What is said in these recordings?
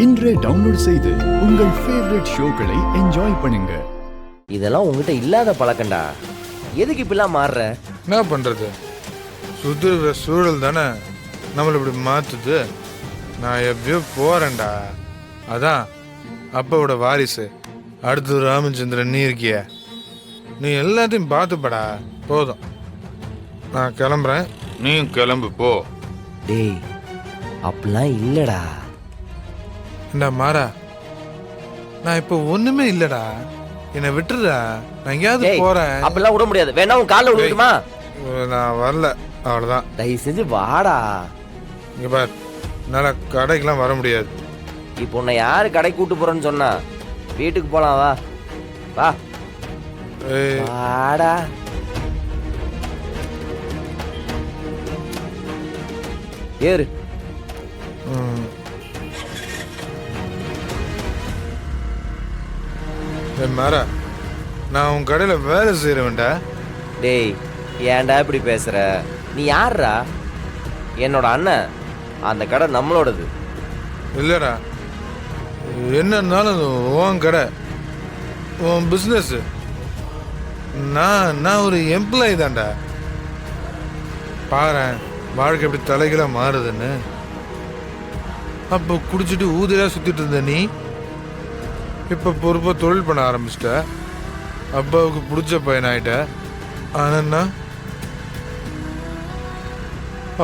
இன்றே டவுன்லோட் செய்து உங்கள் ஃபேவரட் ஷோக்களை என்ஜாய் பண்ணுங்க. இதெல்லாம் உங்ககிட்ட இல்லாத பழக்கண்டா. எதுக்கு இப்பெல்லாம் மாறுற? என்ன பண்றது, சுத்துற சூழல் தானே நம்மளை இப்படி மாத்துது. நான் எப்படியோ போறேன்டா. அதான் அப்பாவோட வாரிசு அடுத்து ராமச்சந்திரன் நீ இருக்கிய. நீ எல்லாத்தையும் பார்த்துப்படா. போதும், நான் கிளம்புறேன், நீயும் கிளம்பு போ. டேய் அப்படிலாம் இல்லடா. என்ன மாறா, நான் இப்ப ஒண்ணுமே இல்லடா, என்னை விட்டுறா. நான் எங்கேயாவது போறேன். அப்படிலாம் விட முடியாது. வேணா உன் காலில் விழுந்துமா? நான் வரல, அவ்வளவுதான். தயவு செஞ்சு வாடா. இங்க பார், என்னால கடைக்கெல்லாம் வர முடியாது. இப்போ உன்னை யாரு கடை கூட்டு போறேன்னு சொன்னா? வீட்டுக்கு போலாம், வா வா வாடா. ஏறு. மாறா, நான் உன் கடையில வேலை செய்யறேன்டா. டேய் ஏன்டா இப்படி பேசுற? நீ யாருடா? என்னோட அண்ணன். அந்த கடை நம்மளோடது. இல்லடா, என்னன்னாலும் உன் கடை, உன் பிஸ்னஸ். நான் ஒரு எம்ப்ளாயி தான்டா. பாரு, வாழ்க்கை எப்படி தலைகளா மாறுதுன்னு. அப்போ குடிச்சிட்டு ஊதியா சுத்திட்டு இருந்த நீ இப்ப பொறுப்பா தொழில் பண்ண ஆரம்பிச்சிட்ட. அப்பாவுக்கு பிடிச்ச பையன் ஆயிட்ட. ஆனா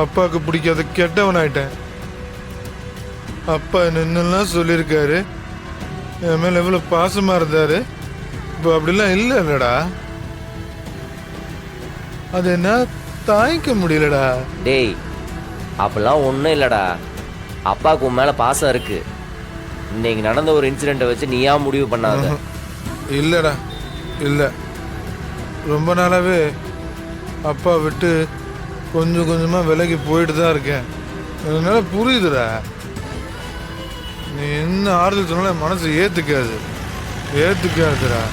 அப்பாவுக்கு பிடிக்காத கெட்டவன் ஆயிட்டேன். அப்பா என்னென்னலாம் சொல்லியிருக்காரு, என் மேல எவ்வளவு பாசமா இருந்தாரு. இப்போ அப்படிலாம் இல்லைடா. அது என்ன தாய்க்க முடியலடா. டேய் அப்படிலாம் ஒன்றும் இல்லடா. அப்பாவுக்கு உன் மேல பாசம் இருக்கு. இன்னைக்கு நடந்த ஒரு இன்சிடென்ட்டை வச்சு நீயா முடிவு பண்ணாத. இல்லடா, இல்லை. ரொம்ப நாளாவே அப்பா விட்டு கொஞ்சம் கொஞ்சமா விலகி போயிட்டு தான் இருக்கேன். அதனால புரியுதுடா. நீ என்ன ஆறுதல் சொன்னாலும் மனசு ஏத்துக்காதுடா.